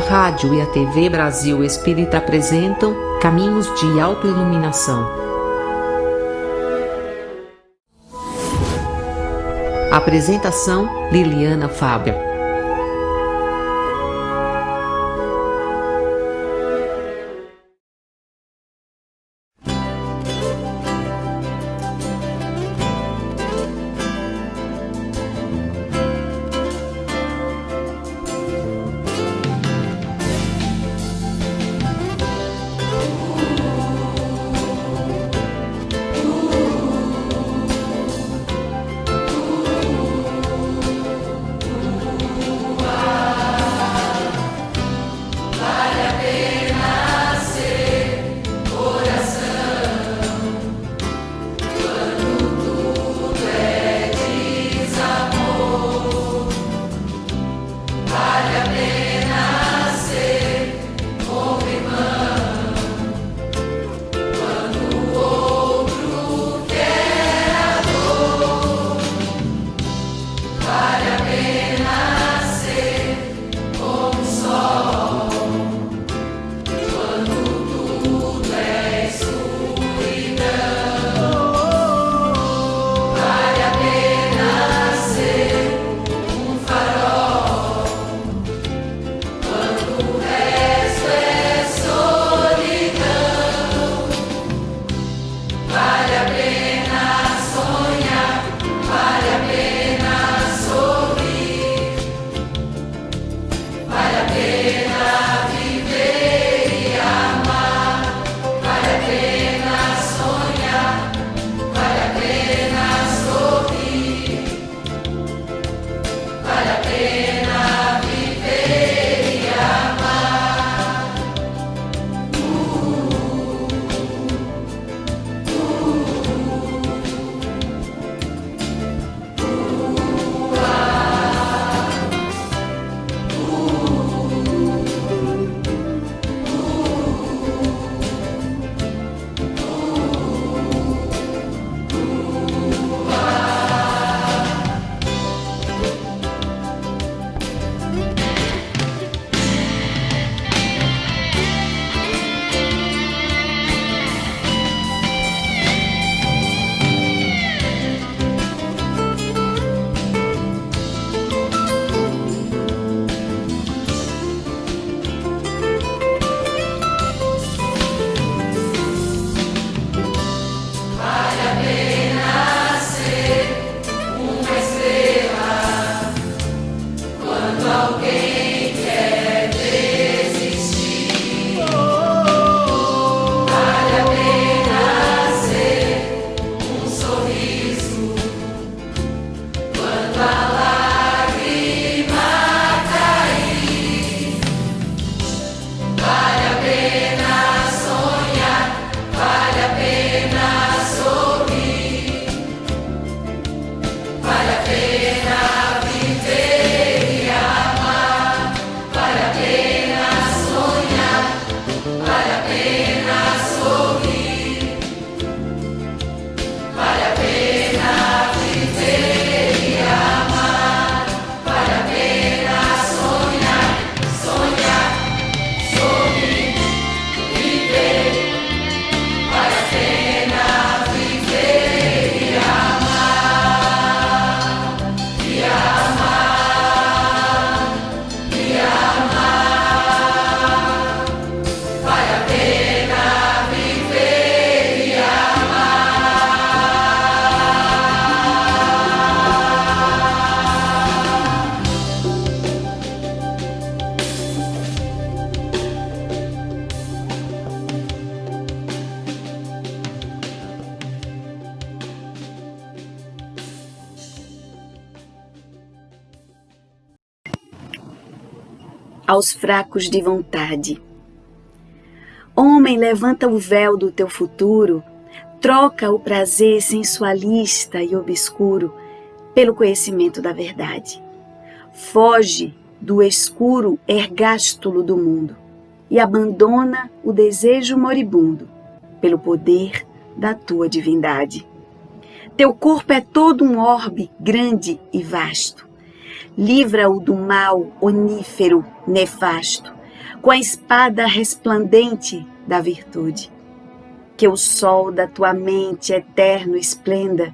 rádio e a TV Brasil Espírita apresentam Caminhos de Autoiluminação. Apresentação: Liliana Fábio. Aos fracos de vontade. Homem, levanta o véu do teu futuro, troca o prazer sensualista e obscuro pelo conhecimento da verdade. Foge do escuro ergástulo do mundo e abandona o desejo moribundo pelo poder da tua divindade. Teu corpo é todo um orbe grande e vasto. Livra-o do mal onífero nefasto, com a espada resplandente da virtude. Que o sol da tua mente eterno esplenda,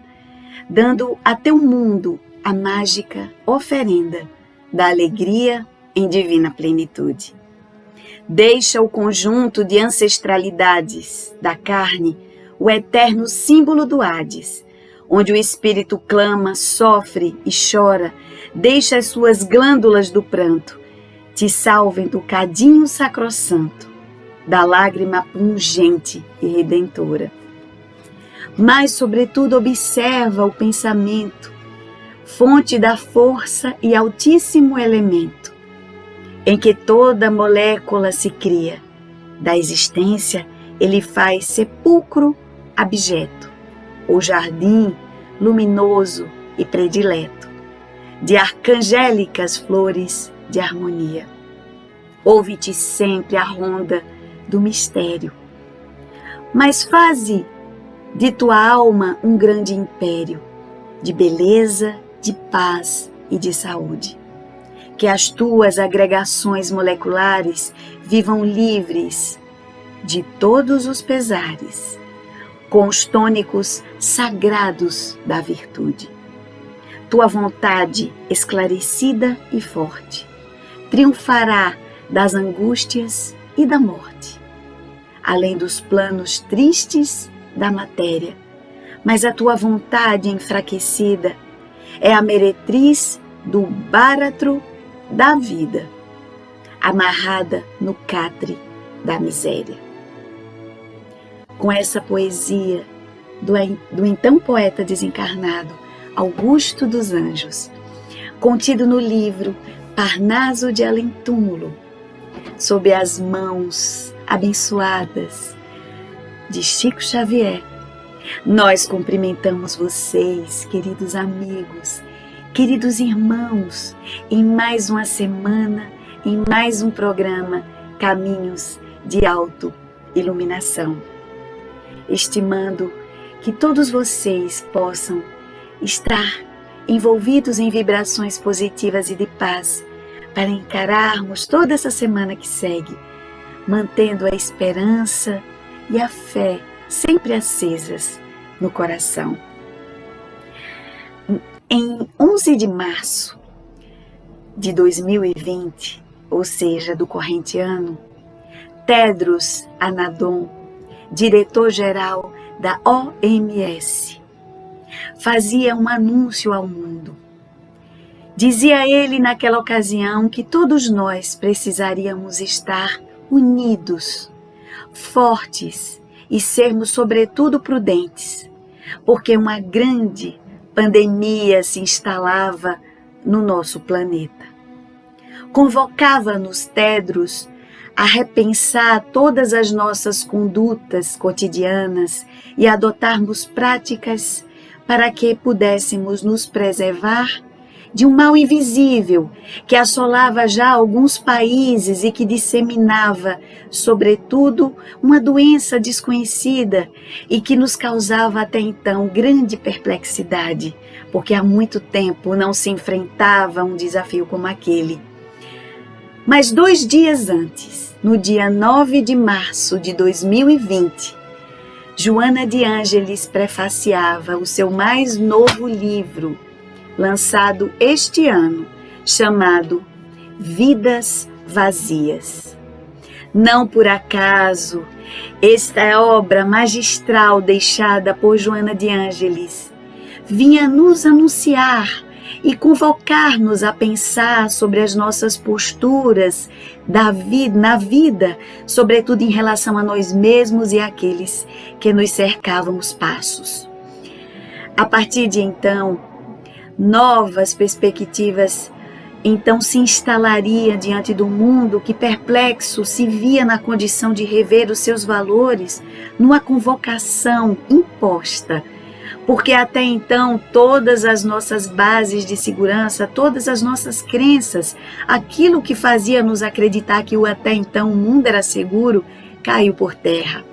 dando a teu mundo a mágica oferenda da alegria em divina plenitude. Deixa o conjunto de ancestralidades da carne, o eterno símbolo do Hades, onde o espírito clama, sofre e chora, deixa as suas glândulas do pranto, te salvem do cadinho sacrossanto, da lágrima pungente e redentora. Mas, sobretudo, observa o pensamento, fonte da força e altíssimo elemento, em que toda molécula se cria. Da existência, ele faz sepulcro abjeto, ou jardim luminoso e predileto, de arcangélicas flores de harmonia. Ouve-te sempre a ronda do mistério, mas faze de tua alma um grande império, de beleza, de paz e de saúde. Que as tuas agregações moleculares vivam livres de todos os pesares, com os tônicos sagrados da virtude. Tua vontade esclarecida e forte triunfará das angústias e da morte, além dos planos tristes da matéria, mas a tua vontade enfraquecida é a meretriz do báratro da vida, amarrada no catre da miséria. Com essa poesia do então poeta desencarnado Augusto dos Anjos, contido no livro Parnaso de Além-Túmulo, sob as mãos abençoadas de Chico Xavier, nós cumprimentamos vocês, queridos amigos, queridos irmãos, em mais uma semana, em mais um programa Caminhos de Autoiluminação. Estimando que todos vocês possam estar envolvidos em vibrações positivas e de paz para encararmos toda essa semana que segue, mantendo a esperança e a fé sempre acesas no coração. Em 11 de março de 2020, ou seja, do corrente ano, Tedros Adhanom, diretor-geral da OMS, fazia um anúncio ao mundo. Dizia ele naquela ocasião que todos nós precisaríamos estar unidos, fortes e sermos sobretudo prudentes, porque uma grande pandemia se instalava no nosso planeta. Convocava-nos Tedros a repensar todas as nossas condutas cotidianas e adotarmos práticas para que pudéssemos nos preservar de um mal invisível que assolava já alguns países e que disseminava, sobretudo, uma doença desconhecida e que nos causava até então grande perplexidade, porque há muito tempo não se enfrentava um desafio como aquele. Mas 2 dias antes, no dia 9 de março de 2020, Joana de Ângeles prefaciava o seu mais novo livro, lançado este ano, chamado Vidas Vazias. Não por acaso, esta é a obra magistral deixada por Joana de Ângeles vinha nos anunciar e convocar-nos a pensar sobre as nossas posturas na vida, sobretudo em relação a nós mesmos e àqueles que nos cercavam os passos. A partir de então, novas perspectivas então se instalaria diante do mundo que, perplexo, se via na condição de rever os seus valores numa convocação imposta, porque até então todas as nossas bases de segurança, todas as nossas crenças, aquilo que fazia nos acreditar que até então o mundo era seguro, caiu por terra.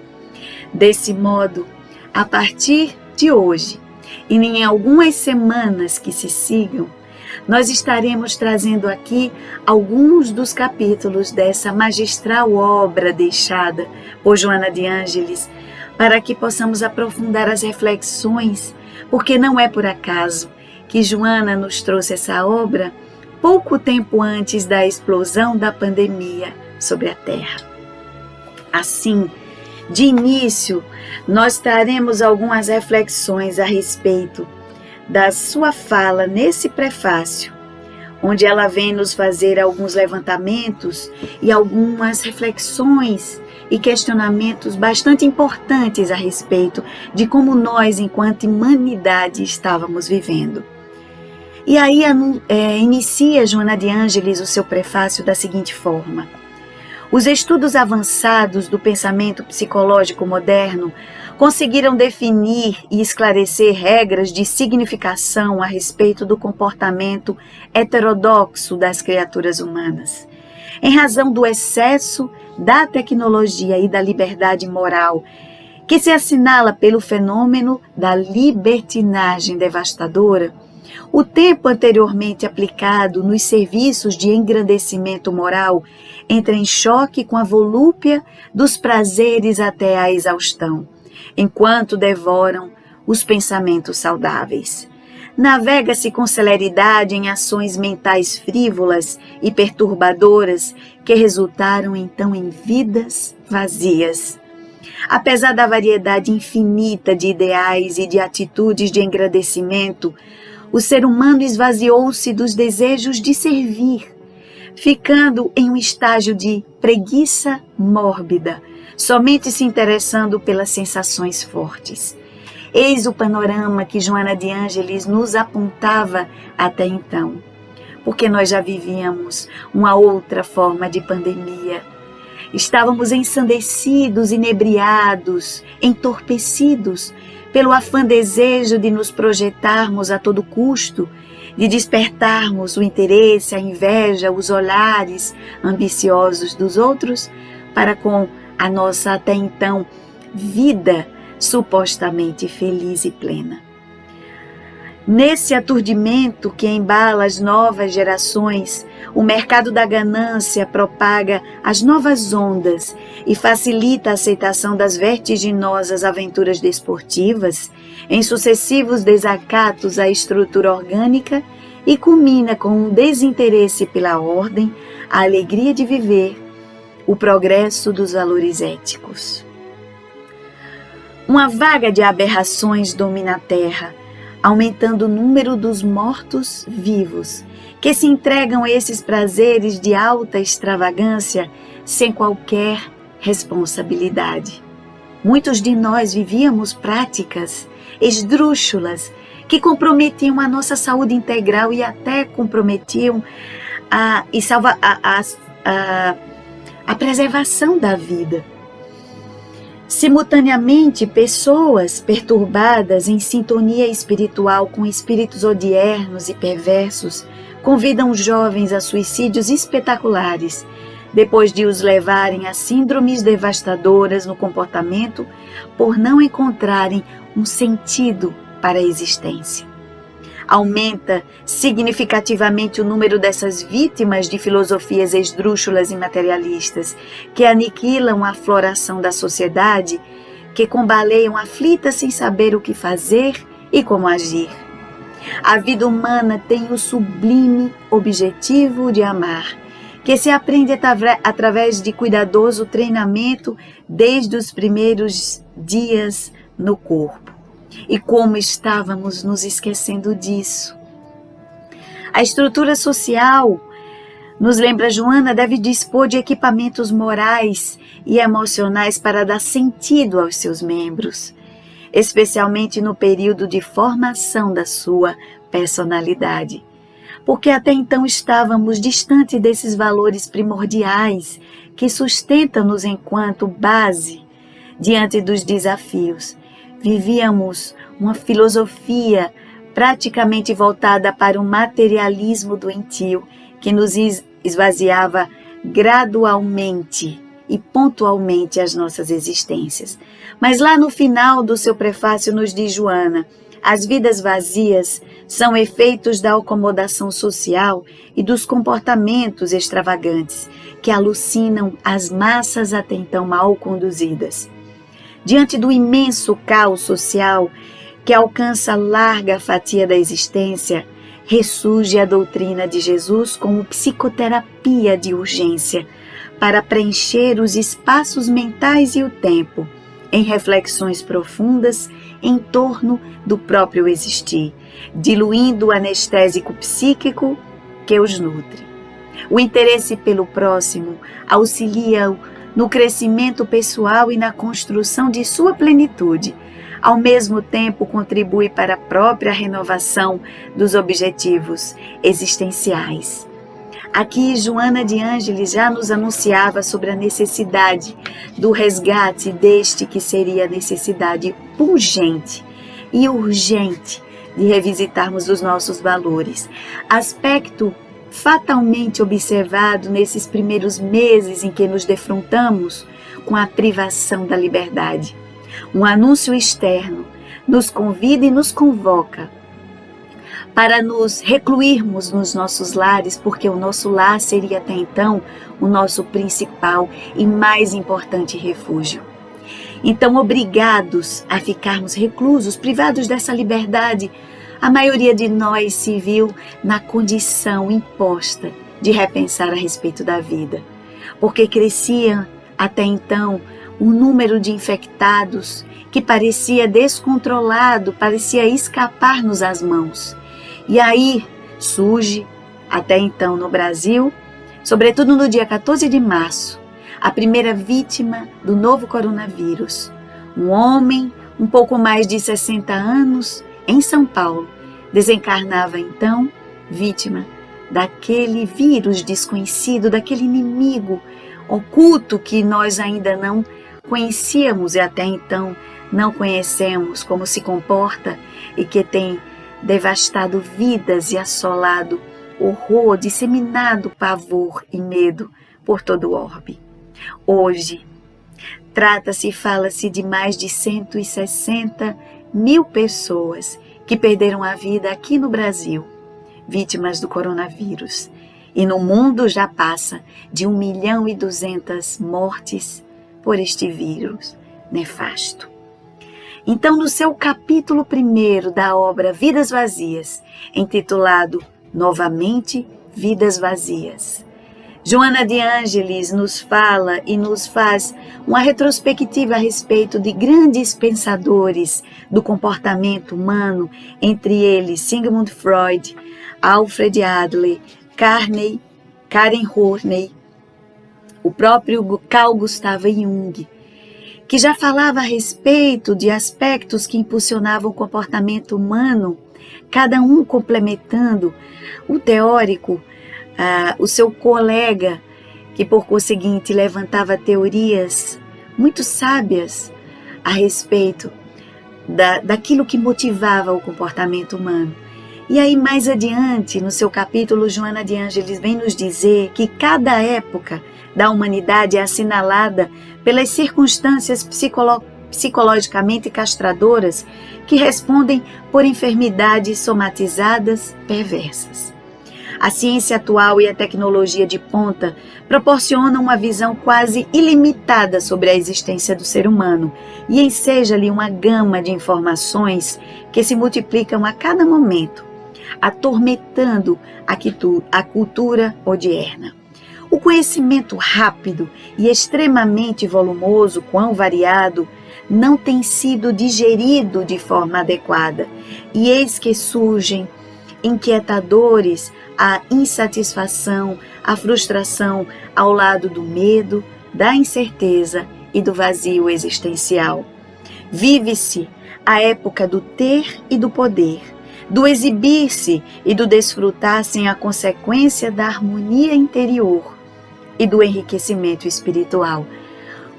Desse modo, a partir de hoje, e em algumas semanas que se sigam, nós estaremos trazendo aqui alguns dos capítulos dessa magistral obra deixada por Joana de Ângeles, para que possamos aprofundar as reflexões, porque não é por acaso que Joana nos trouxe essa obra pouco tempo antes da explosão da pandemia sobre a Terra. Assim, de início, nós traremos algumas reflexões a respeito da sua fala nesse prefácio, onde ela vem nos fazer alguns levantamentos e algumas reflexões e questionamentos bastante importantes a respeito de como nós, enquanto humanidade, estávamos vivendo. E aí inicia Joana de Ângeles o seu prefácio da seguinte forma: os estudos avançados do pensamento psicológico moderno conseguiram definir e esclarecer regras de significação a respeito do comportamento heterodoxo das criaturas humanas. Em razão do excesso da tecnologia e da liberdade moral, que se assinala pelo fenômeno da libertinagem devastadora, o tempo anteriormente aplicado nos serviços de engrandecimento moral entra em choque com a volúpia dos prazeres até a exaustão, enquanto devoram os pensamentos saudáveis. Navega-se com celeridade em ações mentais frívolas e perturbadoras que resultaram então em vidas vazias. Apesar da variedade infinita de ideais e de atitudes de engrandecimento, o ser humano esvaziou-se dos desejos de servir, ficando em um estágio de preguiça mórbida, somente se interessando pelas sensações fortes. Eis o panorama que Joana de Ângeles nos apontava até então, porque nós já vivíamos uma outra forma de pandemia. Estávamos ensandecidos, inebriados, entorpecidos pelo afã-desejo de nos projetarmos a todo custo, de despertarmos o interesse, a inveja, os olhares ambiciosos dos outros para com a nossa até então vida supostamente feliz e plena. Nesse aturdimento que embala as novas gerações, o mercado da ganância propaga as novas ondas e facilita a aceitação das vertiginosas aventuras desportivas em sucessivos desacatos à estrutura orgânica e culmina com um desinteresse pela ordem, a alegria de viver, o progresso dos valores éticos. Uma vaga de aberrações domina a Terra, aumentando o número dos mortos-vivos, que se entregam a esses prazeres de alta extravagância sem qualquer responsabilidade. Muitos de nós vivíamos práticas esdrúxulas que comprometiam a nossa saúde integral e até comprometiam a preservação da vida. Simultaneamente, pessoas perturbadas em sintonia espiritual com espíritos odiernos e perversos convidam jovens a suicídios espetaculares, depois de os levarem a síndromes devastadoras no comportamento por não encontrarem um sentido para a existência. Aumenta significativamente o número dessas vítimas de filosofias esdrúxulas e materialistas, que aniquilam a floração da sociedade, que combaleiam aflitas sem saber o que fazer e como agir. A vida humana tem o sublime objetivo de amar, que se aprende através de cuidadoso treinamento desde os primeiros dias no corpo. E como estávamos nos esquecendo disso? A estrutura social, nos lembra Joana, deve dispor de equipamentos morais e emocionais para dar sentido aos seus membros, especialmente no período de formação da sua personalidade, porque até então estávamos distante desses valores primordiais que sustentam-nos enquanto base diante dos desafios. Vivíamos uma filosofia praticamente voltada para o materialismo doentio, que nos esvaziava gradualmente e pontualmente as nossas existências. Mas lá no final do seu prefácio nos diz Joana: As vidas vazias são efeitos da acomodação social e dos comportamentos extravagantes que alucinam as massas até então mal conduzidas. Diante do imenso caos social que alcança larga fatia da existência, ressurge a doutrina de Jesus como psicoterapia de urgência para preencher os espaços mentais e o tempo em reflexões profundas em torno do próprio existir, diluindo o anestésico psíquico que os nutre. O interesse pelo próximo auxilia-o no crescimento pessoal e na construção de sua plenitude. Ao mesmo tempo, contribui para a própria renovação dos objetivos existenciais. Aqui, Joana de Ângeles já nos anunciava sobre a necessidade do resgate deste que seria a necessidade pungente e urgente de revisitarmos os nossos valores. Aspecto fatalmente observado nesses primeiros meses em que nos defrontamos com a privação da liberdade. Um anúncio externo nos convida e nos convoca para nos recluirmos nos nossos lares, porque o nosso lar seria até então o nosso principal e mais importante refúgio. Então, obrigados a ficarmos reclusos, privados dessa liberdade, a maioria de nós se viu na condição imposta de repensar a respeito da vida, porque crescia até então o número de infectados que parecia descontrolado, parecia escapar-nos às mãos. E aí surge, até então no Brasil, sobretudo no dia 14 de março, a primeira vítima do novo coronavírus. Um homem, um pouco mais de 60 anos, em São Paulo, desencarnava então, vítima daquele vírus desconhecido, daquele inimigo oculto que nós ainda não conhecíamos e até então não conhecemos como se comporta e que tem devastado vidas e assolado horror, disseminado pavor e medo por todo o orbe. Hoje, trata-se e fala-se de mais de 160 mil pessoas que perderam a vida aqui no Brasil, vítimas do coronavírus. E no mundo já passa de 1.200.000 mortes por este vírus nefasto. Então, no seu capítulo 1 da obra Vidas Vazias, intitulado Novamente Vidas Vazias, Joana de Ângeles nos fala e nos faz uma retrospectiva a respeito de grandes pensadores do comportamento humano, entre eles Sigmund Freud, Alfred Adler, Karen Horney, o próprio Carl Gustav Jung, que já falava a respeito de aspectos que impulsionavam o comportamento humano, cada um complementando o teórico, o seu colega, que por conseguinte levantava teorias muito sábias a respeito daquilo que motivava o comportamento humano. E aí mais adiante, no seu capítulo, Joana de Ângeles vem nos dizer que cada época da humanidade é assinalada pelas circunstâncias psicologicamente castradoras que respondem por enfermidades somatizadas perversas. A ciência atual e a tecnologia de ponta proporcionam uma visão quase ilimitada sobre a existência do ser humano e enseja-lhe uma gama de informações que se multiplicam a cada momento, atormentando a cultura odierna. O conhecimento rápido e extremamente volumoso, quão variado, não tem sido digerido de forma adequada, e eis que surgem inquietadores a insatisfação, a frustração ao lado do medo, da incerteza e do vazio existencial. Vive-se a época do ter e do poder, do exibir-se e do desfrutar sem a consequência da harmonia interior e do enriquecimento espiritual.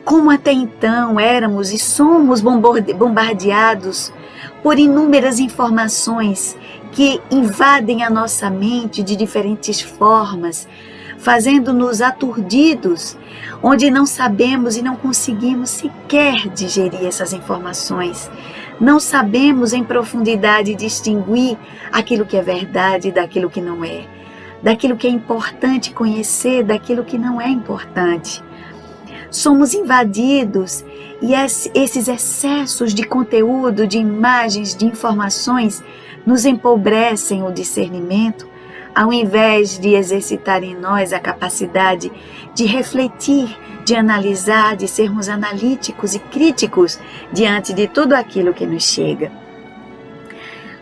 Como até então éramos e somos bombardeados por inúmeras informações que invadem a nossa mente de diferentes formas, fazendo-nos aturdidos, onde não sabemos e não conseguimos sequer digerir essas informações Não sabemos em profundidade distinguir aquilo que é verdade daquilo que não é, daquilo que é importante conhecer daquilo que não é importante. Somos invadidos e esses excessos de conteúdo, de imagens, de informações nos empobrecem o discernimento, ao invés de exercitar em nós a capacidade de refletir, de analisar, de sermos analíticos e críticos diante de tudo aquilo que nos chega.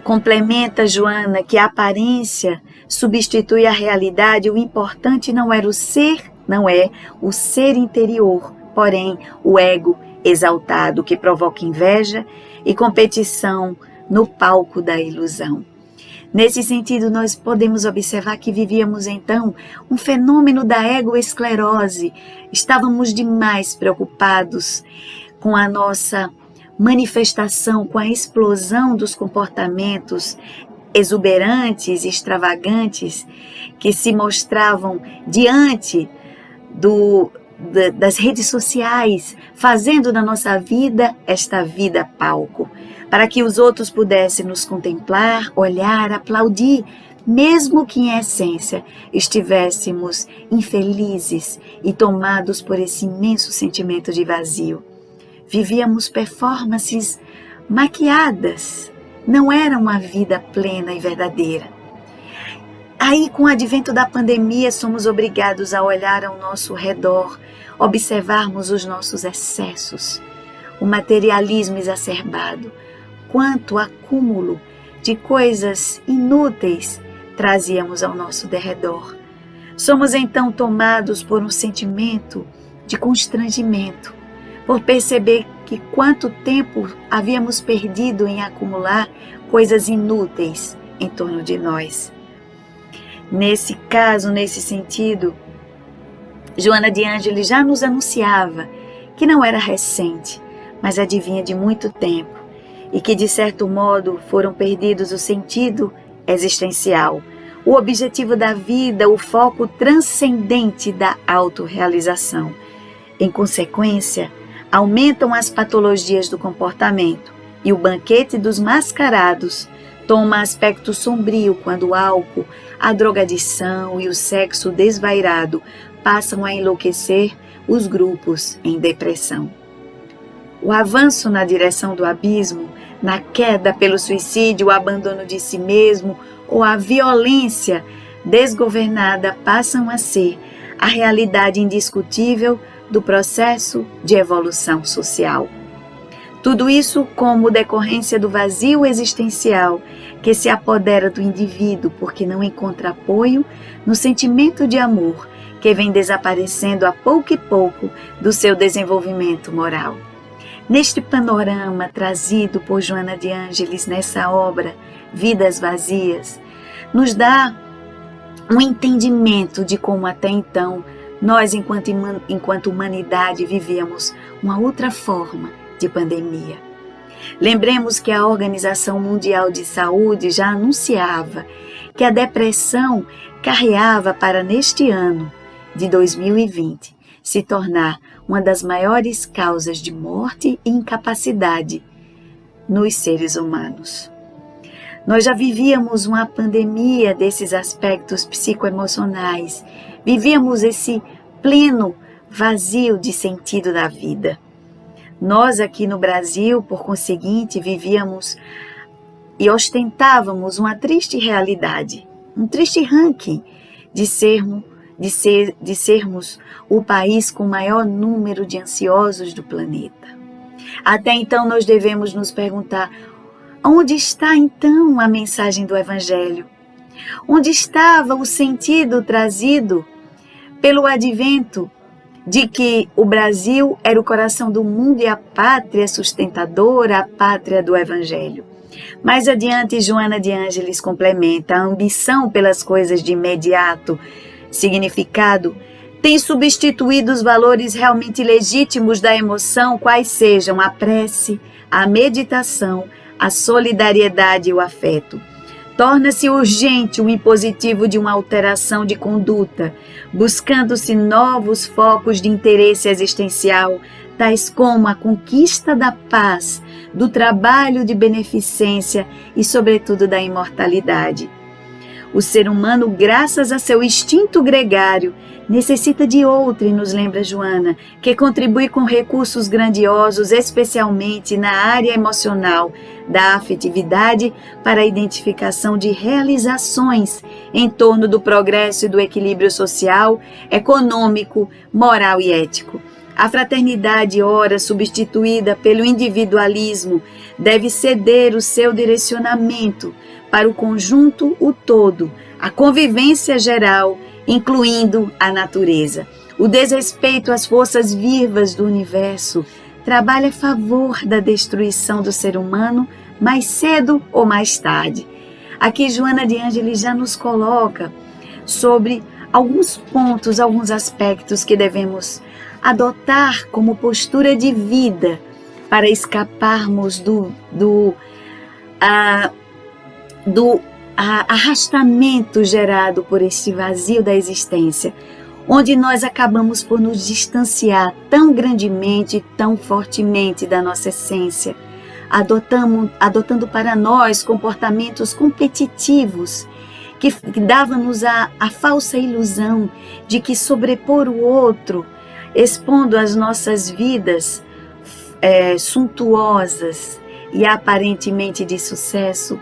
Complementa Joana que a aparência substitui a realidade. O importante não é o ser interior, porém o ego exaltado que provoca inveja e competição no palco da ilusão. Nesse sentido, nós podemos observar que vivíamos então um fenômeno da egoesclerose. Estávamos demais preocupados com a nossa manifestação, com a explosão dos comportamentos exuberantes e extravagantes que se mostravam diante das redes sociais, fazendo da nossa vida esta vida palco, para que os outros pudessem nos contemplar, olhar, aplaudir, mesmo que em essência estivéssemos infelizes e tomados por esse imenso sentimento de vazio. Vivíamos performances maquiadas, não era uma vida plena e verdadeira. Aí, com o advento da pandemia, somos obrigados a olhar ao nosso redor, observarmos os nossos excessos, o materialismo exacerbado, quanto acúmulo de coisas inúteis trazíamos ao nosso derredor. Somos então tomados por um sentimento de constrangimento, por perceber que quanto tempo havíamos perdido em acumular coisas inúteis em torno de nós. Nesse caso, nesse sentido, Joana de Ângeles já nos anunciava que não era recente, mas adivinha de muito tempo, e que de certo modo foram perdidos o sentido existencial, o objetivo da vida, o foco transcendente da autorrealização. Em consequência, aumentam as patologias do comportamento e o banquete dos mascarados toma aspecto sombrio quando o álcool, a drogadição e o sexo desvairado passam a enlouquecer os grupos em depressão. O avanço na direção do abismo, na queda pelo suicídio, o abandono de si mesmo ou a violência desgovernada passam a ser a realidade indiscutível do processo de evolução social. Tudo isso como decorrência do vazio existencial que se apodera do indivíduo porque não encontra apoio no sentimento de amor que vem desaparecendo a pouco e pouco do seu desenvolvimento moral. Neste panorama trazido por Joana de Ângeles nessa obra, Vidas Vazias, nos dá um entendimento de como até então nós, enquanto humanidade, vivíamos uma outra forma de pandemia. Lembremos que a Organização Mundial de Saúde já anunciava que a depressão carreava para neste ano de 2020 se tornar uma das maiores causas de morte e incapacidade nos seres humanos. Nós já vivíamos uma pandemia desses aspectos psicoemocionais, vivíamos esse pleno vazio de sentido da vida. Nós aqui no Brasil, por conseguinte, vivíamos e ostentávamos uma triste realidade, um triste ranking de sermos o país com o maior número de ansiosos do planeta. Até então nós devemos nos perguntar: onde está então a mensagem do Evangelho? Onde estava o sentido trazido pelo advento de que o Brasil era o coração do mundo e a pátria sustentadora, a pátria do Evangelho? Mais adiante, Joana de Ângeles complementa: a ambição pelas coisas de imediato significado tem substituído os valores realmente legítimos da emoção, quais sejam a prece, a meditação, a solidariedade e o afeto. Torna-se urgente o impositivo de uma alteração de conduta, buscando-se novos focos de interesse existencial, tais como a conquista da paz, do trabalho de beneficência e, sobretudo, da imortalidade. O ser humano, graças a seu instinto gregário, necessita de outrem, nos lembra Joana, que contribui com recursos grandiosos, especialmente na área emocional, da afetividade, para a identificação de realizações em torno do progresso e do equilíbrio social, econômico, moral e ético. A fraternidade, ora substituída pelo individualismo, deve ceder o seu direcionamento para o conjunto, o todo, a convivência geral, incluindo a natureza. O desrespeito às forças vivas do universo trabalha a favor da destruição do ser humano mais cedo ou mais tarde. Aqui Joana de Ângeles já nos coloca sobre alguns pontos, alguns aspectos que devemos adotar como postura de vida para escaparmos do arrastamento gerado por este vazio da existência, onde nós acabamos por nos distanciar tão grandemente, tão fortemente da nossa essência, adotando para nós comportamentos competitivos que davam-nos a falsa ilusão de que sobrepor o outro, expondo as nossas vidas suntuosas e aparentemente de sucesso,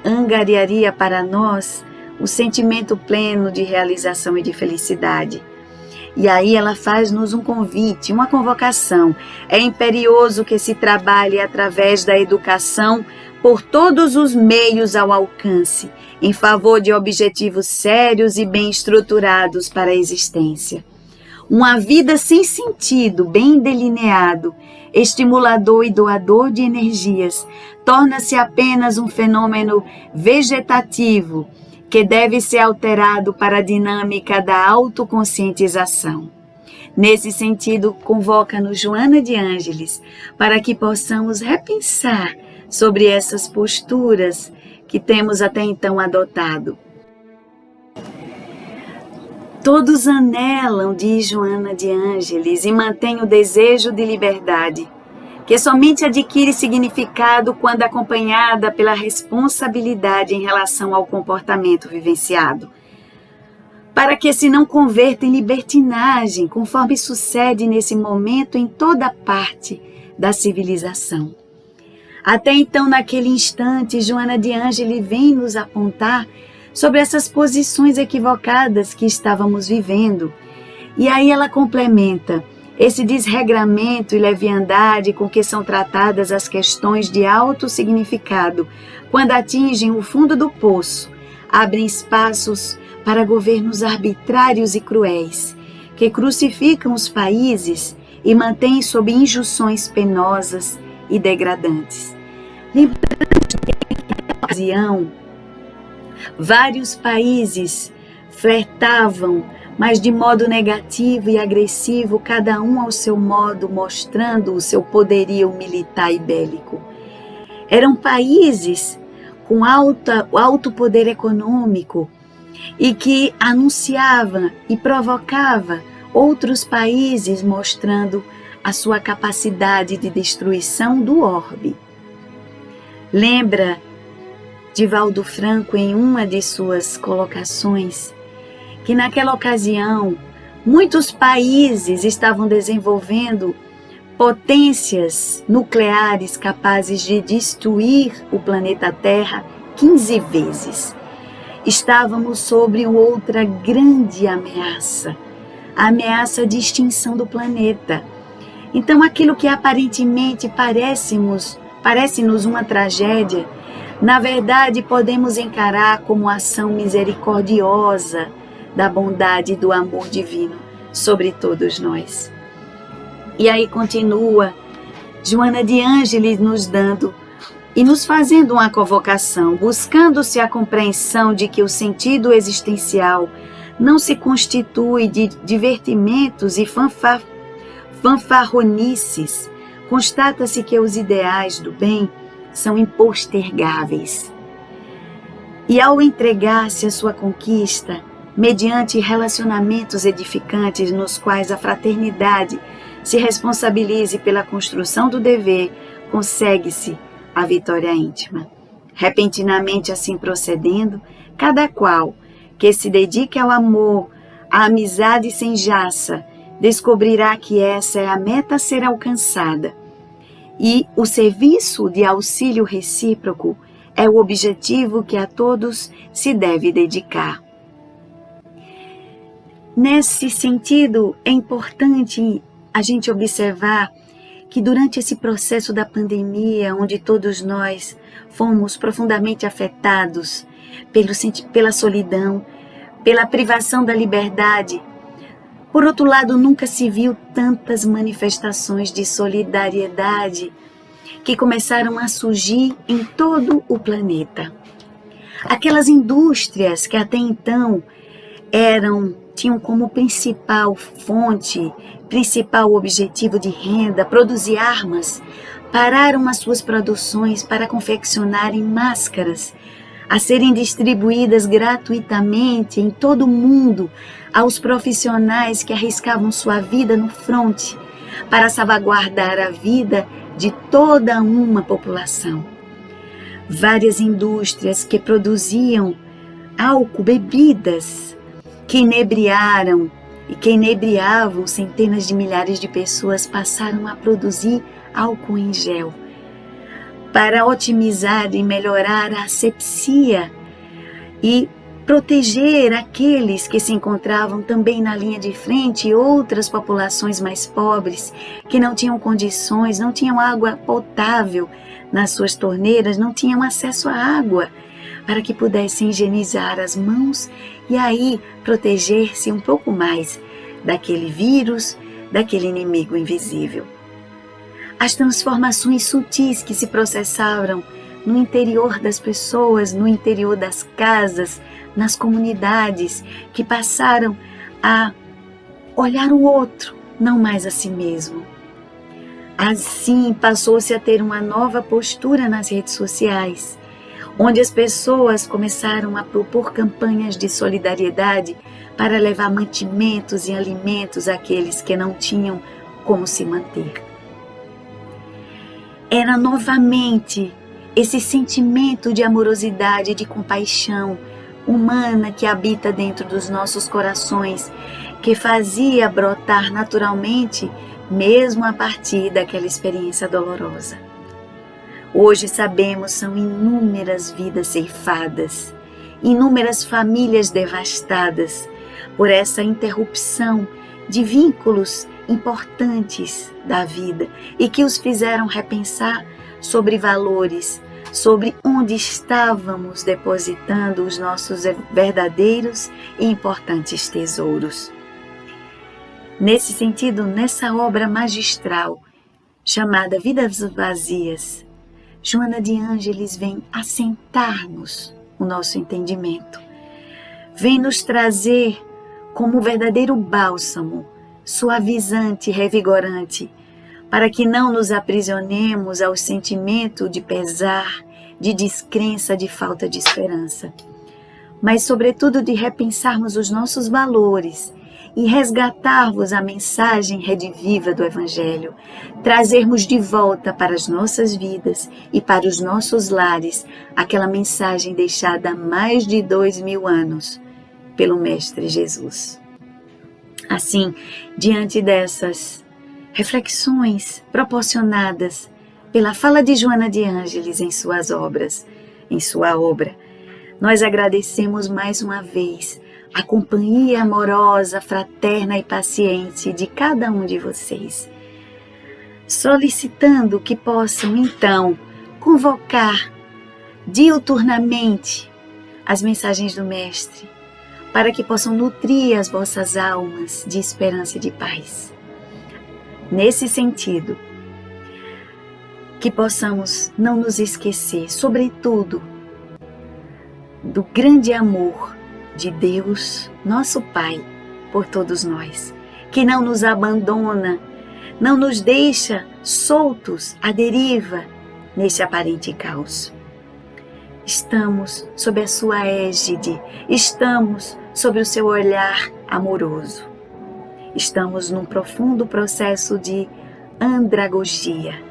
angariaria para nós o sentimento pleno de realização e de felicidade. E aí ela faz-nos um convite, uma convocação. É imperioso que se trabalhe através da educação por todos os meios ao alcance, em favor de objetivos sérios e bem estruturados para a existência. Uma vida sem sentido, bem delineado, estimulador e doador de energias, torna-se apenas um fenômeno vegetativo que deve ser alterado para a dinâmica da autoconscientização. Nesse sentido, convoca-nos Joana de Ângeles para que possamos repensar sobre essas posturas que temos até então adotado. Todos anelam, diz Joana de Ângeles, e mantêm o desejo de liberdade, que somente adquire significado quando acompanhada pela responsabilidade em relação ao comportamento vivenciado, para que se não converta em libertinagem, conforme sucede nesse momento em toda parte da civilização. Até então, naquele instante, Joana de Ângeles vem nos apontar sobre essas posições equivocadas que estávamos vivendo. E aí ela complementa esse desregramento e leviandade com que são tratadas as questões de alto significado, quando atingem o fundo do poço, abrem espaços para governos arbitrários e cruéis, que crucificam os países e mantêm sob injunções penosas e degradantes. Lembrando que naquela ocasião, vários países flertavam, mas de modo negativo e agressivo, cada um ao seu modo, mostrando o seu poderio militar e bélico. Eram países com alto poder econômico e que anunciava e provocava outros países, mostrando a sua capacidade de destruição do orbe. Lembra Divaldo Franco, em uma de suas colocações, que naquela ocasião muitos países estavam desenvolvendo potências nucleares capazes de destruir o planeta Terra 15 vezes. Estávamos sobre outra grande ameaça, a ameaça de extinção do planeta. Então, aquilo que aparentemente parece-nos uma tragédia, na verdade, podemos encarar como ação misericordiosa da bondade e do amor divino sobre todos nós. E aí continua Joana de Ângeles nos dando e nos fazendo uma convocação, buscando-se a compreensão de que o sentido existencial não se constitui de divertimentos e fanfarronices. Constata-se que os ideais do bem são impostergáveis. E ao entregar-se à sua conquista, mediante relacionamentos edificantes nos quais a fraternidade se responsabilize pela construção do dever, consegue-se a vitória íntima. Repentinamente assim procedendo, cada qual que se dedique ao amor, à amizade sem jaça, descobrirá que essa é a meta a ser alcançada. E o serviço de auxílio recíproco é o objetivo que a todos se deve dedicar. Nesse sentido, é importante a gente observar que durante esse processo da pandemia, onde todos nós fomos profundamente afetados pela solidão, pela privação da liberdade, por outro lado, nunca se viu tantas manifestações de solidariedade que começaram a surgir em todo o planeta. Aquelas indústrias que até então tinham como principal fonte, principal objetivo de renda, produzir armas, pararam as suas produções para confeccionarem máscaras, a serem distribuídas gratuitamente em todo o mundo aos profissionais que arriscavam sua vida no fronte para salvaguardar a vida de toda uma população. Várias indústrias que produziam álcool, bebidas, que inebriavam centenas de milhares de pessoas, passaram a produzir álcool em gel para otimizar e melhorar a asepsia e proteger aqueles que se encontravam também na linha de frente e outras populações mais pobres que não tinham condições, não tinham água potável nas suas torneiras, não tinham acesso à água para que pudessem higienizar as mãos e aí proteger-se um pouco mais daquele vírus, daquele inimigo invisível. As transformações sutis que se processaram no interior das pessoas, no interior das casas, nas comunidades, que passaram a olhar o outro, não mais a si mesmo. Assim, passou-se a ter uma nova postura nas redes sociais, onde as pessoas começaram a propor campanhas de solidariedade para levar mantimentos e alimentos àqueles que não tinham como se manter. Era novamente esse sentimento de amorosidade, de compaixão humana que habita dentro dos nossos corações, que fazia brotar naturalmente, mesmo a partir daquela experiência dolorosa. Hoje sabemos, são inúmeras vidas ceifadas, inúmeras famílias devastadas por essa interrupção de vínculos importantes da vida e que os fizeram repensar sobre valores, sobre onde estávamos depositando os nossos verdadeiros e importantes tesouros. Nesse sentido, nessa obra magistral chamada Vidas Vazias, Joana de Ângeles vem assentar-nos o nosso entendimento, vem nos trazer como verdadeiro bálsamo, suavizante e revigorante, para que não nos aprisionemos ao sentimento de pesar, de descrença, de falta de esperança, mas sobretudo de repensarmos os nossos valores e resgatarmos a mensagem rediviva do Evangelho, trazermos de volta para as nossas vidas e para os nossos lares aquela mensagem deixada há mais de 2000 anos pelo Mestre Jesus. Assim, diante dessas reflexões proporcionadas pela fala de Joana de Ângeles em sua obra, nós agradecemos mais uma vez a companhia amorosa, fraterna e paciente de cada um de vocês, solicitando que possam então convocar diuturnamente as mensagens do Mestre, para que possam nutrir as vossas almas de esperança e de paz. Nesse sentido, que possamos não nos esquecer, sobretudo, do grande amor de Deus, nosso Pai, por todos nós, que não nos abandona, não nos deixa soltos à deriva nesse aparente caos. Estamos sob a sua égide, estamos sob o seu olhar amoroso. Estamos num profundo processo de andragogia.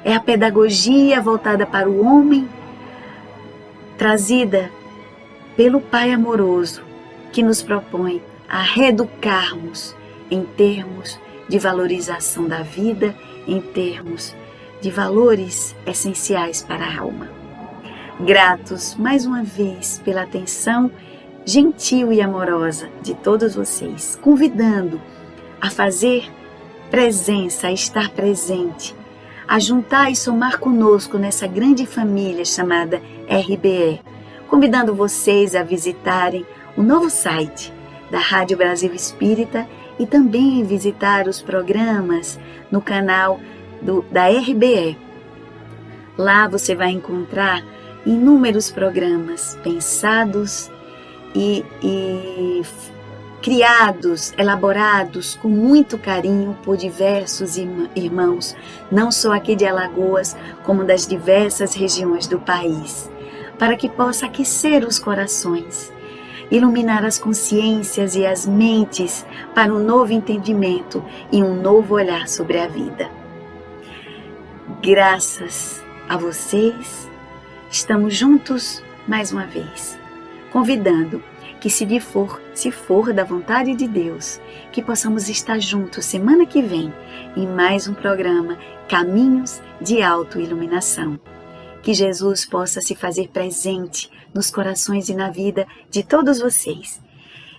É a pedagogia voltada para o homem, trazida pelo Pai amoroso, que nos propõe a reeducarmos em termos de valorização da vida, em termos de valores essenciais para a alma. Gratos mais uma vez pela atenção gentil e amorosa de todos vocês, convidando a fazer presença, a estar presente, a juntar e somar conosco nessa grande família chamada RBE, convidando vocês a visitarem o novo site da Rádio Brasil Espírita e também visitar os programas no canal da RBE. Lá você vai encontrar inúmeros programas pensados e criados, elaborados com muito carinho por diversos irmãos, não só aqui de Alagoas, como das diversas regiões do país, para que possa aquecer os corações, iluminar as consciências e as mentes para um novo entendimento e um novo olhar sobre a vida. Graças a vocês, estamos juntos mais uma vez, convidando que se for da vontade de Deus, que possamos estar juntos semana que vem em mais um programa Caminhos de Autoiluminação. Que Jesus possa se fazer presente nos corações e na vida de todos vocês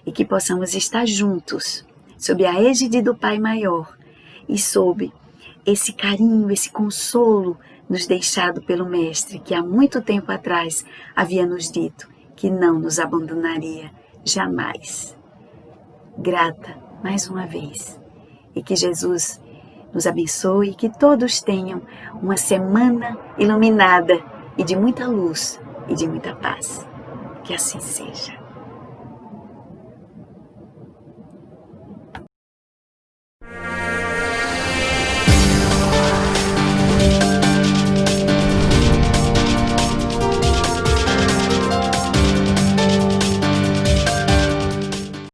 e que possamos estar juntos sob a égide do Pai Maior e sob esse carinho, esse consolo nos deixado pelo Mestre, que há muito tempo atrás havia nos dito que não nos abandonaria jamais. Grata mais uma vez e que Jesus nos abençoe e que todos tenham uma semana iluminada e de muita luz e de muita paz. Que assim seja.